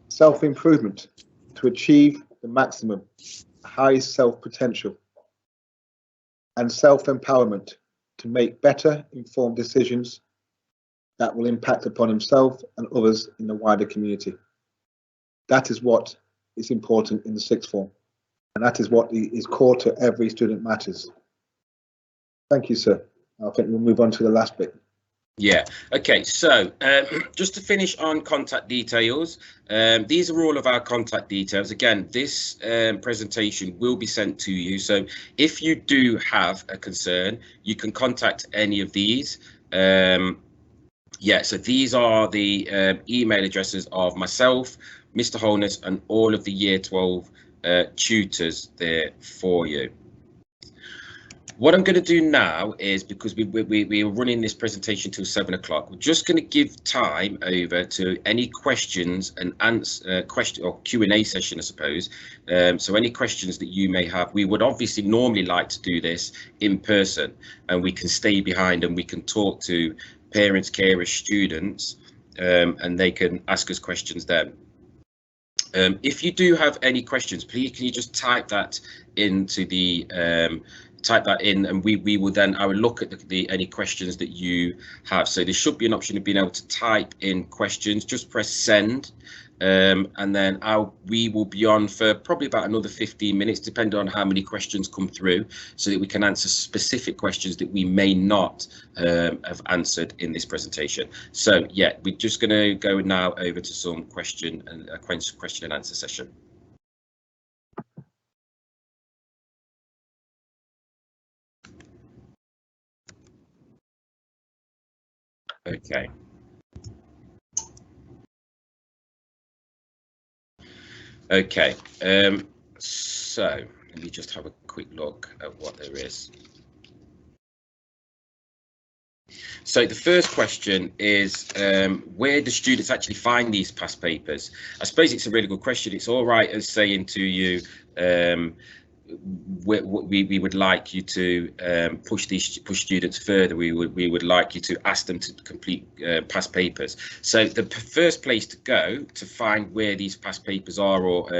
Self-improvement, to achieve the maximum, highest self-potential. And self-empowerment, to make better informed decisions that will impact upon himself and others in the wider community. That is what is important in the sixth form, and that is what is core to Every Student Matters. Thank you, sir. I think we'll move on to the last bit. Yeah, okay, so just to finish on contact details, these are all of our contact details. Again, this presentation will be sent to you, so if you do have a concern, you can contact any of these. Yeah, so these are the email addresses of myself, Mr. Holness, and all of the Year 12 tutors there for you. What I'm going to do now is, because we're running this presentation till 7 o'clock, we're just going to give time over to any questions and answer or Q&A session, I suppose. So any questions that you may have, we would obviously normally like to do this in person, and we can stay behind and we can talk to parents, carers, students, and they can ask us questions then. If you do have any questions, please can you just type that into the type that in, and we will then I will look at the any questions that you have. So there should be an option of being able to type in questions. Just press send, and then we will be on for probably about another 15 minutes, depending on how many questions come through, so that we can answer specific questions that we may not have answered in this presentation. So yeah, we're just going to go now over to some question and answer session. Okay. Okay, so let me just have a quick look at what there is. So the first question is, where do students actually find these past papers? I suppose it's a really good question. It's all right as saying to you, we would like you to push students further. We would like you to ask them to complete past papers. So the first place to go to find where these past papers are, or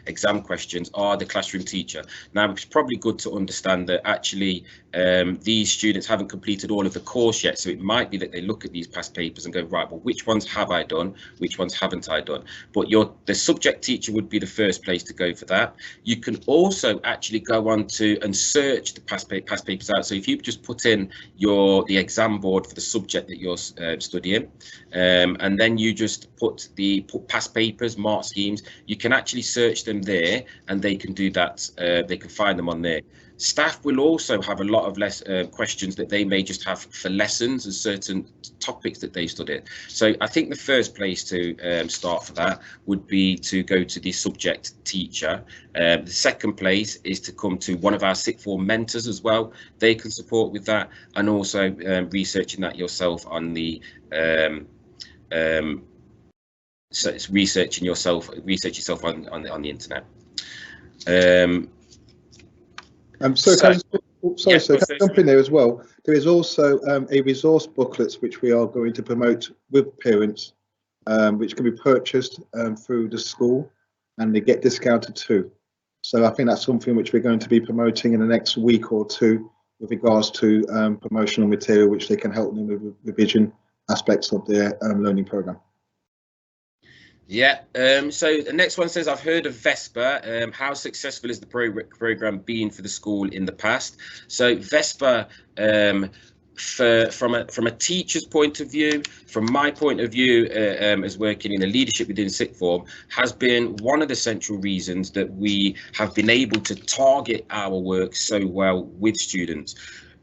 exam questions, are the classroom teacher. Now, it's probably good to understand that actually these students haven't completed all of the course yet, so it might be that they look at these past papers and go, right, well, which ones have I done, which ones haven't I done? But the subject teacher would be the first place to go for that. You can also actually go on to and search the past papers out. So if you just put in the exam board for the subject that you're studying, and then you just put past papers, mark schemes, you can actually search them there, and they can do that. They can find them on there. Staff will also have a lot of less questions that they may just have for lessons and certain topics that they studied. So I think the first place to start for that would be to go to the subject teacher. The second place is to come to one of our sixth form mentors as well. They can support with that, and also researching that yourself on the so it's research yourself on the internet. Can I jump in there as well? There is also a resource booklet which we are going to promote with parents, which can be purchased through the school, and they get discounted too. So I think that's something which we're going to be promoting in the next week or two with regards to promotional material, which they can help them with revision aspects of their learning program. Yeah, so the next one says, I've heard of Vesper. How successful has the program been for the school in the past? So Vesper, from a teacher's point of view, from my point of view, as working in the leadership within sixth form, has been one of the central reasons that we have been able to target our work so well with students.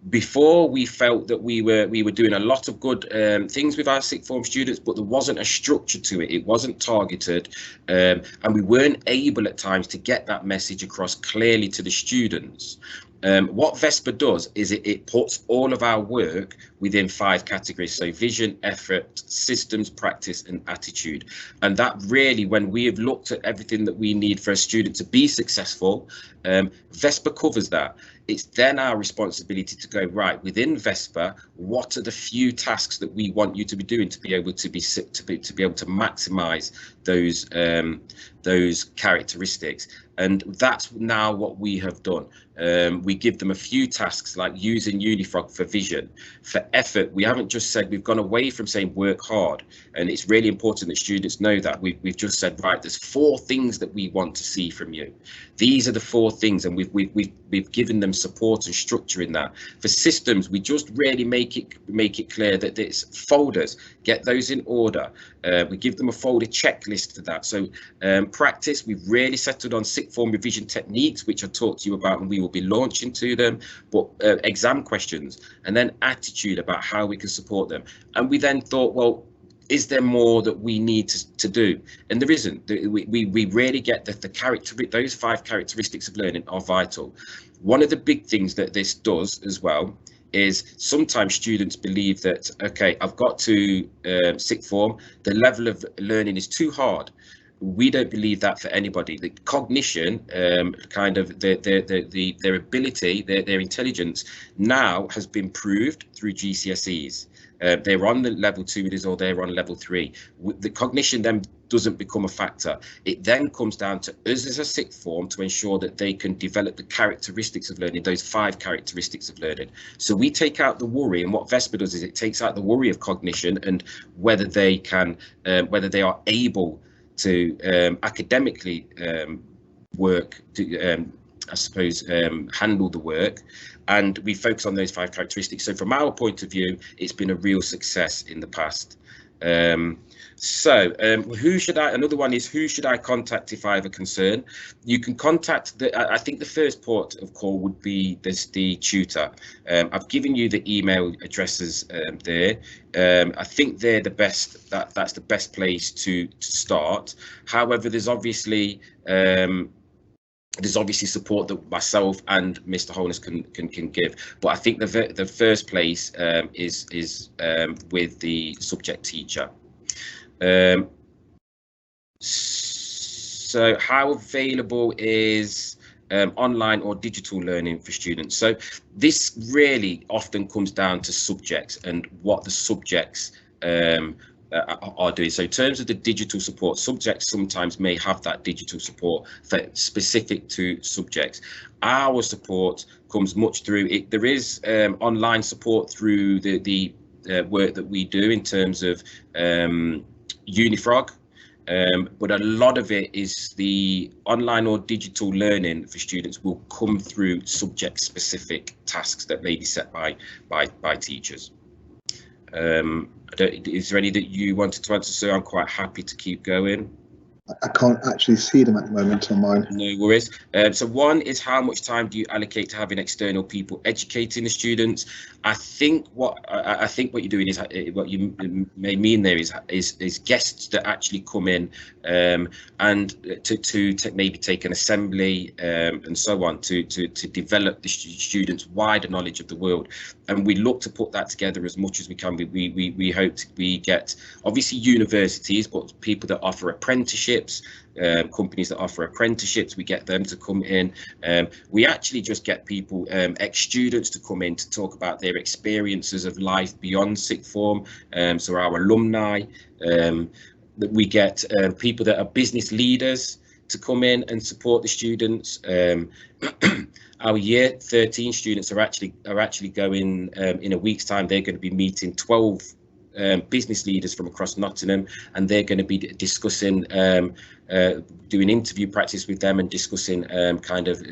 Before, we felt that we were doing a lot of good things with our sixth form students, but there wasn't a structure to it. It wasn't targeted, and we weren't able at times to get that message across clearly to the students. What Vesper does is it puts all of our work within 5 categories. So vision, effort, systems, practice, and attitude. And that really, when we have looked at everything that we need for a student to be successful, Vesper covers that. It's then our responsibility to go, right, within Vesper, what are the few tasks that we want you to be doing to be able to maximize those characteristics. And that's now what we have done. We give them a few tasks, like using Unifrog for vision. For effort, we haven't just said, we've gone away from saying work hard, and it's really important that students know that. We've just said, right, there's 4 things that we want to see from you. These are the 4 things, and we've given them support and structure in that. For systems, we just really make it clear that it's folders, get those in order. We give them a folder checklist for that. So practice, we've really settled on sixth form revision techniques, which I talked to you about, and we will be launching to them, but exam questions, and then attitude about how we can support them. And we then thought, well, is there more that we need to do? And there isn't. We really get that those 5 characteristics of learning are vital. One of the big things that this does as well is sometimes students believe that, okay, I've got to sixth form, the level of learning is too hard. we don't believe that for anybody. The cognition, kind of their ability, their intelligence now has been proved through GCSEs. They're on the level 2 it is, or they're on level 3. The cognition then doesn't become a factor. It then comes down to us as a sixth form to ensure that they can develop the characteristics of learning, those 5 characteristics of learning. So we take out the worry, and what VESPA does is it takes out the worry of cognition and whether they can, whether they are able to academically work to, I suppose, handle the work, and we focus on those 5 characteristics. So from our point of view, it's been a real success in the past. Who should I, another one is, who should I contact if I have a concern? You can contact I think the first port of call would be the tutor. I've given you the email addresses there. I think they're the best, that's the best place to start. However, there's obviously support that myself and Mr. Holness can give, but I think the first place is with the subject teacher. So how available is online or digital learning for students? So this really often comes down to subjects and what the subjects are doing. So in terms of the digital support, subjects sometimes may have that digital support for specific to subjects. Our support comes much through it. There is online support through the work that we do in terms of Unifrog, but a lot of it is the online or digital learning for students will come through subject specific tasks that may be set by teachers. Is there any that you wanted to answer, sir? I'm quite happy to keep going. I can't actually see them at the moment on mine. No worries. So one is, how much time do you allocate to having external people educating the students? I think what you're doing is, what you may mean there is guests that actually come in and to maybe take an assembly and so on to develop the students' wider knowledge of the world. And we look to put that together as much as we can. We hope we get obviously universities, but people that offer apprenticeships, companies that offer apprenticeships, we get them to come in. We actually just get people, ex-students, to come in to talk about their experiences of life beyond sixth form. So our alumni, that we get people that are business leaders to come in and support the students. Our year 13 students are actually going, in a week's time, they're going to be meeting 12 business leaders from across Nottingham, and they're going to be discussing, doing interview practice with them and discussing kind of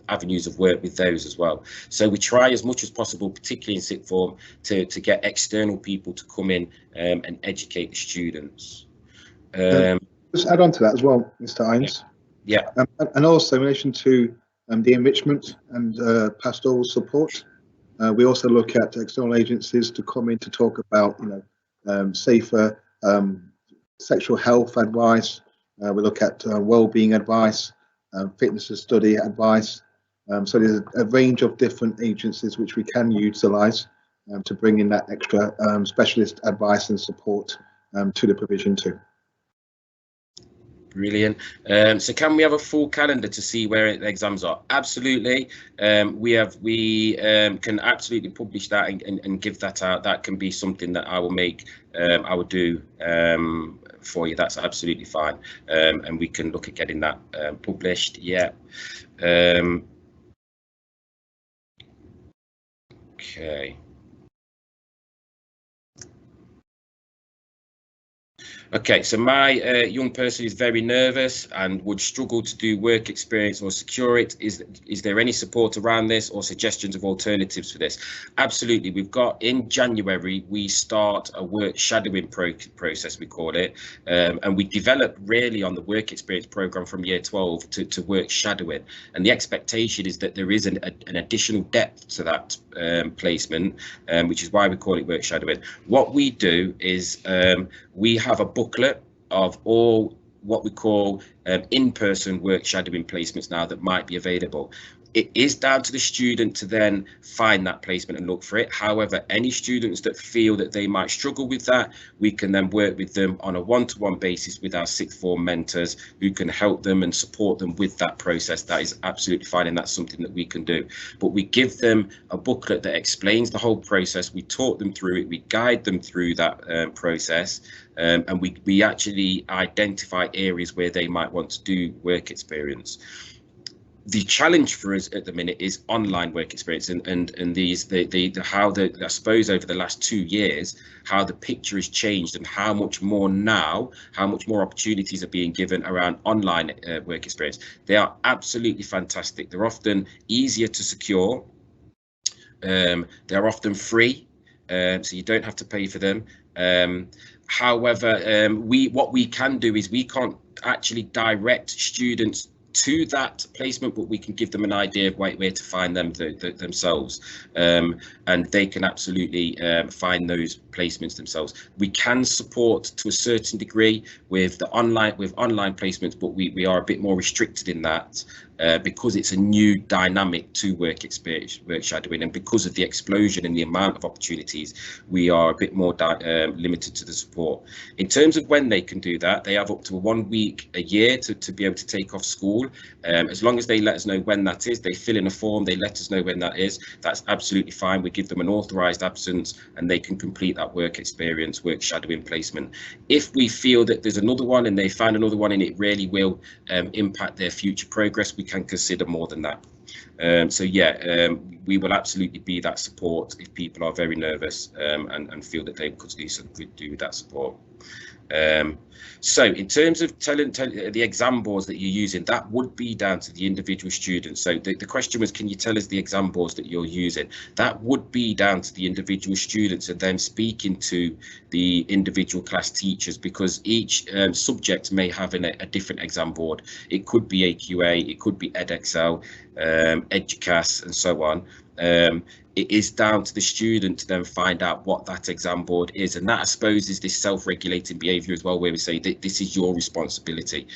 avenues of work with those as well. So we try as much as possible, particularly in sixth form, to get external people to come in and educate the students. Just add on to that as well, Mr. Hines. Yeah. And also in relation to the enrichment and pastoral support, we also look at external agencies to come in to talk about, safer sexual health advice. We look at well-being advice, fitness to study advice. So there's a range of different agencies which we can utilise to bring in that extra specialist advice and support to the provision too. Brilliant. So can we have a full calendar to see where the exams are? Absolutely. We can absolutely publish that and give that out. That can be something that I will do for you. That's absolutely fine. And we can look at getting that published. Yeah. Okay. Okay, so my young person is very nervous and would struggle to do work experience or secure it. Is there any support around this or suggestions of alternatives for this? Absolutely. We've got, in January, we start a work shadowing process, we call it, and we develop really on the work experience program from year 12 to work shadowing. And the expectation is that there is an additional depth to that placement, which is why we call it work shadowing. What we do is we have a booklet of all what we call in-person work shadowing placements now that might be available. It is down to the student to then find that placement and look for it. However, any students that feel that they might struggle with that, we can then work with them on a one-to-one basis with our sixth form mentors who can help them and support them with that process. That is absolutely fine, and that's something that we can do. But we give them a booklet that explains the whole process. We talk them through it. We guide them through that process. And we actually identify areas where they might want to do work experience. The challenge for us at the minute is online work experience, and these how I suppose over the last 2 years how the picture has changed, and how much more opportunities are being given around online work experience. They are absolutely fantastic. They're often easier to secure. They're often free, so you don't have to pay for them. However, what we can do is we can't actually direct students to that placement, but we can give them an idea of where to find them themselves, and they can absolutely find those placements themselves. We can support to a certain degree with the online placements, but we are a bit more restricted in that because it's a new dynamic to work experience, work shadowing, and because of the explosion in the amount of opportunities, we are a bit more limited to the support. In terms of when they can do that, they have up to 1 week a year to be able to take off school. As long as they let us know when that is, they fill in a form, they let us know when that is, that's absolutely fine. We give them an authorised absence and they can complete that work experience, work shadowing placement. If we feel that there's another one and they find another one and it really will impact their future progress, we can consider more than that. So yeah, we will absolutely be that support if people are very nervous and feel that they could do with that support. So in terms of telling the exam boards that you're using, that would be down to the individual students. So the question was, can you tell us the exam boards that you're using? That would be down to the individual students and then speaking to the individual class teachers, because each subject may have a different exam board. It could be AQA, it could be EdXL, Educas, and so on. It is down to the student to then find out what that exam board is, and that I suppose is this self-regulating behaviour as well, where we say that this is your responsibility.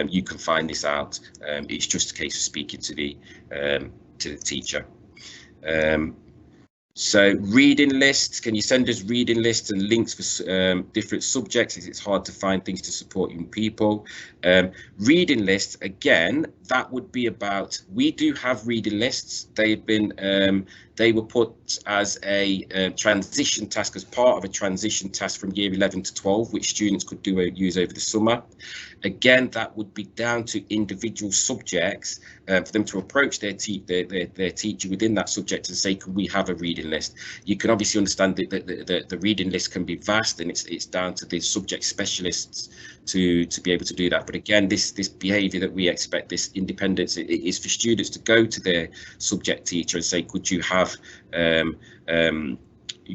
You can find this out. It's just a case of speaking to the teacher. So reading lists, can you send us reading lists and links for different subjects? It's hard to find things to support young people. Reading lists, again, that would be about, we do have reading lists. They've been they were put as a transition task, as part of a transition task from year 11 to 12, which students could use over the summer. Again, that would be down to individual subjects for them to approach their teacher within that subject and say, can we have a reading list? You can obviously understand that the reading list can be vast, and it's down to the subject specialists to be able to do that. But again, this behaviour that we expect, this independence, it is for students to go to their subject teacher and say, could you have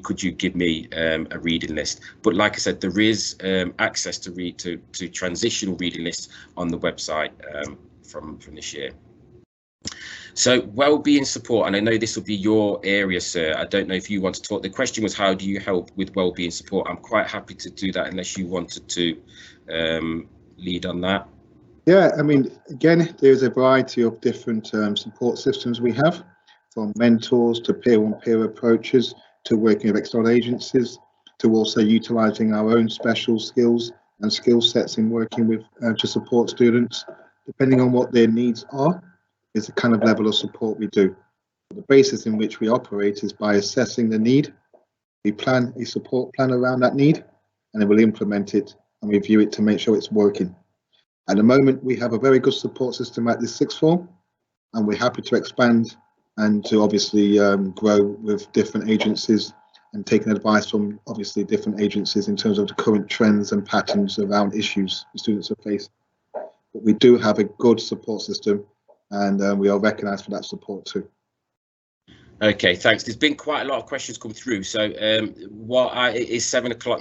could you give me a reading list? But like I said, there is access to transitional reading lists on the website from this year. So wellbeing support, and I know this will be your area, sir. I don't know if you want to talk. The question was, how do you help with wellbeing support? I'm quite happy to do that unless you wanted to lead on that. Yeah, I mean, again, there's a variety of different support systems we have, from mentors to peer-on-peer approaches, to working with external agencies, to also utilising our own special skills and skill sets in working with to support students. Depending on what their needs are, is the kind of level of support we do. The basis in which we operate is by assessing the need. We plan a support plan around that need, and then we'll implement it and review it to make sure it's working. At the moment, we have a very good support system at this sixth form, and we're happy to expand and to obviously grow with different agencies and taking advice from obviously different agencies in terms of the current trends and patterns around issues the students are facing. But we do have a good support system, and we are recognised for that support too. Okay, thanks. There's been quite a lot of questions come through. So it is 7 o'clock.